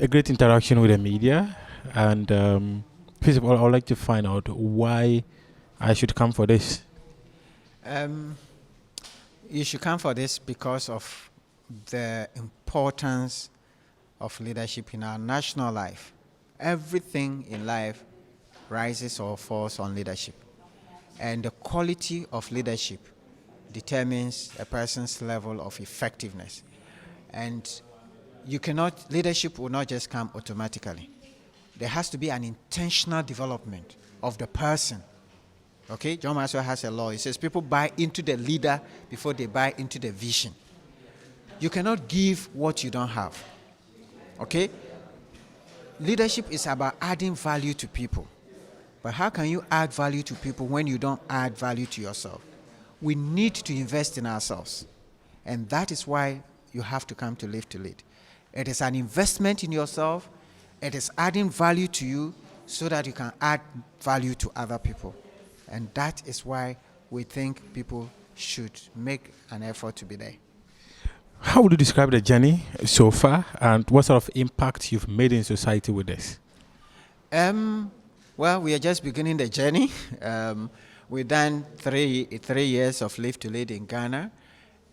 a great interaction with the media. And first of all, I would like to find out why I should come for this. Um, you should come for this because of the importance of leadership in our national life. Everything in life rises or falls on leadership. And the quality of leadership determines a person's level of effectiveness. And leadership will not just come automatically. There has to be an intentional development of the person. Okay, John Maxwell has a law. He says people buy into the leader before they buy into the vision. You cannot give what you don't have. Okay, leadership is about adding value to people. But how can you add value to people when you don't add value to yourself? We need to invest in ourselves. And that is why you have to come to Live to Lead. It is an investment in yourself. It is adding value to you so that you can add value to other people. And that is why we think people should make an effort to be there. How would you describe the journey so far, and what sort of impact you've made in society with this? Well, we are just beginning the journey. We've done three years of Live to Lead in Ghana,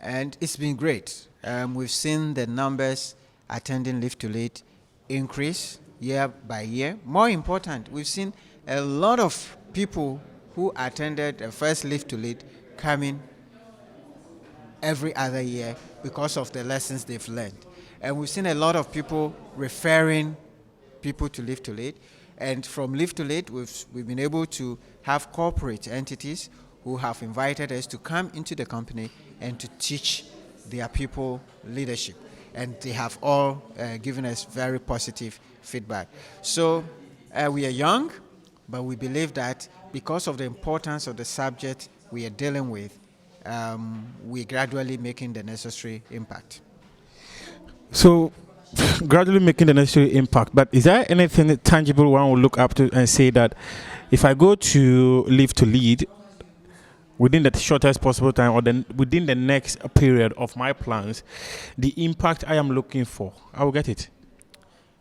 and it's been great. We've seen the numbers attending Live to Lead increase year by year. More important, we've seen a lot of people who attended the first Live to Lead coming every other year because of the lessons they've learned. And we've seen a lot of people referring people to Live to Lead. And from Live to Lead, we've been able to have corporate entities who have invited us to come into the company and to teach their people leadership. And they have all given us very positive feedback. So we are young, but we believe that because of the importance of the subject we are dealing with, we're gradually making the necessary impact. So, gradually making the necessary impact. But is there anything tangible one will look up to and say that if I go to Live to Lead within the shortest possible time, or then within the next period of my plans, the impact I am looking for, I will get it?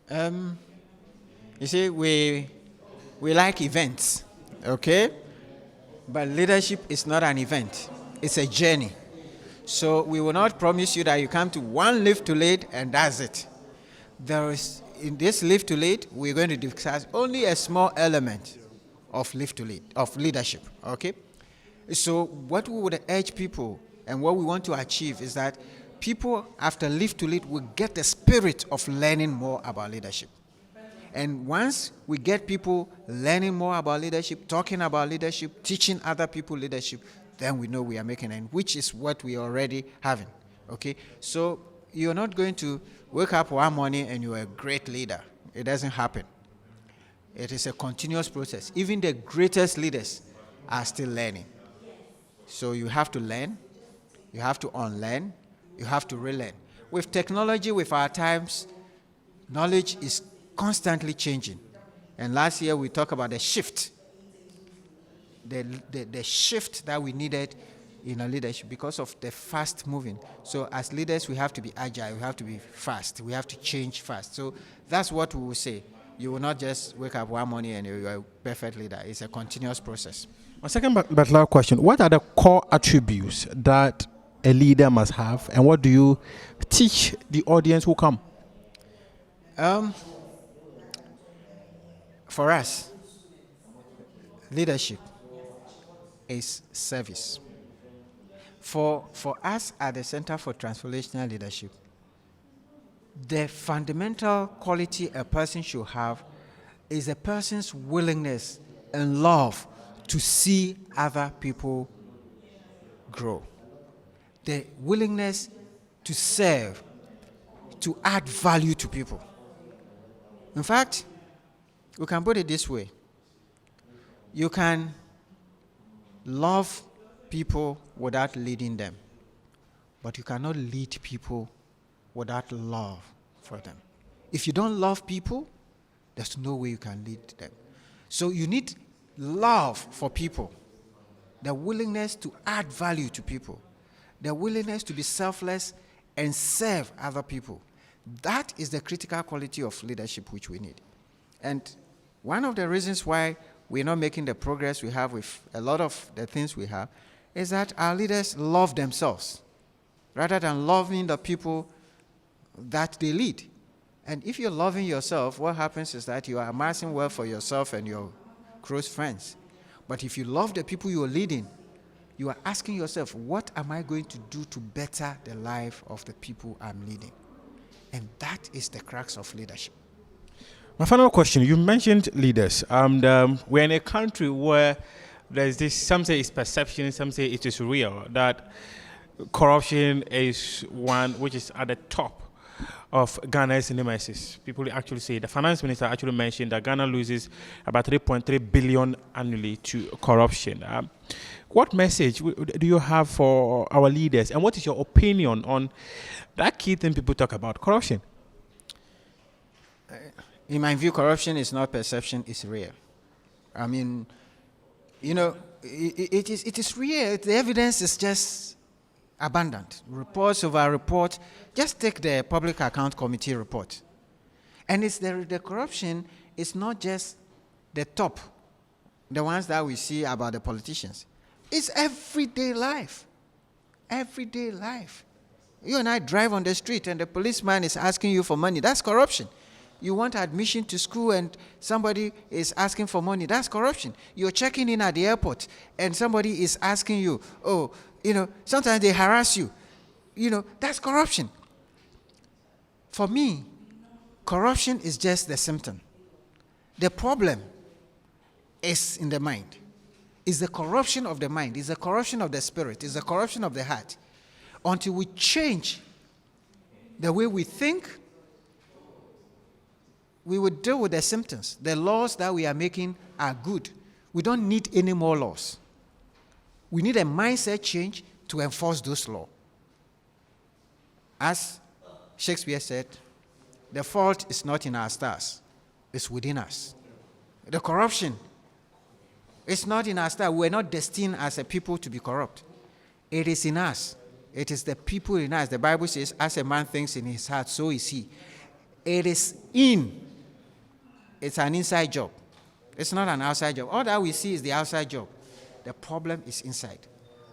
You see, we like events, okay? But leadership is not an event. It's a journey. So we will not promise you that you come to one Live to Lead and that's it. In this Live to Lead, we're going to discuss only a small element of Live to Lead, of leadership, okay? So what we would urge people and what we want to achieve is that people after Live to Lead will get the spirit of learning more about leadership. And once we get people learning more about leadership, talking about leadership, teaching other people leadership, then we know we are making it, which is what we are already having. Okay? So you're not going to wake up one morning and you're a great leader. It doesn't happen. It is a continuous process. Even the greatest leaders are still learning. So you have to learn, you have to unlearn, you have to relearn. With technology, with our times, knowledge is constantly changing. And last year we talked about the shift. The shift that we needed in our leadership because of the fast moving. So as leaders, we have to be agile, we have to be fast, we have to change fast. So that's what we will say. You will not just wake up one morning and you're a perfect leader. It's a continuous process. My second but last question, what are the core attributes that a leader must have, and what do you teach the audience who come? For us, leadership is service. For us at the Center for Transformational Leadership, the fundamental quality a person should have is a person's willingness and love to see other people grow. The willingness to serve, to add value to people. In fact, we can put it this way. You can love people without leading them, but you cannot lead people without love for them. If you don't love people, there's no way you can lead them. So you need love for people, the willingness to add value to people, the willingness to be selfless and serve other people. That is the critical quality of leadership which we need. And one of the reasons why we're not making the progress we have with a lot of the things we have is that our leaders love themselves rather than loving the people that they lead. And if you're loving yourself, what happens is that you are amassing wealth for yourself and your close friends. But if you love the people you're leading, you are asking yourself, what am I going to do to better the life of the people I'm leading? And that is the crux of leadership. My final question, you mentioned leaders. And we're in a country where there's this, some say it's perception, some say it is real, that corruption is one which is at the top of Ghana's nemesis. People actually say, the finance minister actually mentioned that Ghana loses about 3.3 billion annually to corruption. What message do you have for our leaders, and what is your opinion on that key thing people talk about, corruption? In my view, corruption is not perception, it's real. I mean, you know, it is real. The evidence is just abundant. Reports over report. Just take the Public Account Committee report. And it's the corruption is not just the top, the ones that we see about the politicians. It's everyday life. Everyday life. You and I drive on the street and the policeman is asking you for money. That's corruption. You want admission to school and somebody is asking for money. That's corruption. You're checking in at the airport and somebody is asking you, oh, you know, sometimes they harass you. You know, that's corruption. For me, corruption is just the symptom. The problem is in the mind. It's the corruption of the mind. It's the corruption of the spirit. It's the corruption of the heart. Until we change the way we think, we will deal with the symptoms. The laws that we are making are good. We don't need any more laws. We need a mindset change to enforce those laws. As Shakespeare said, the fault is not in our stars, it's within us. The corruption is not in our stars. We're not destined as a people to be corrupt. It is in us. It is the people in us. The Bible says, as a man thinks in his heart, so is he. It is in. It's an inside job. It's not an outside job. All that we see is the outside job. The problem is inside.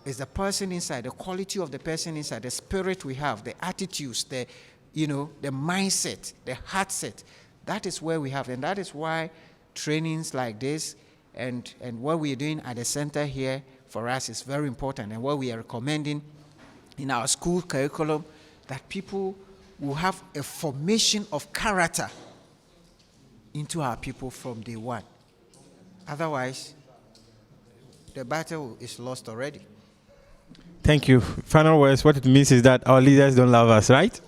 It's the person inside, the quality of the person inside, the spirit we have, the attitudes, the mindset, the heart set. That is where we have. And that is why trainings like this and what we are doing at the center here for us is very important. And what we are recommending in our school curriculum, that people will have a formation of character into our people from day one. Otherwise, the battle is lost already. Thank you. Final words, what it means is that our leaders don't love us, right?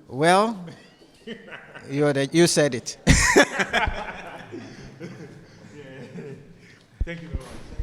Well, you said it. Thank you very much.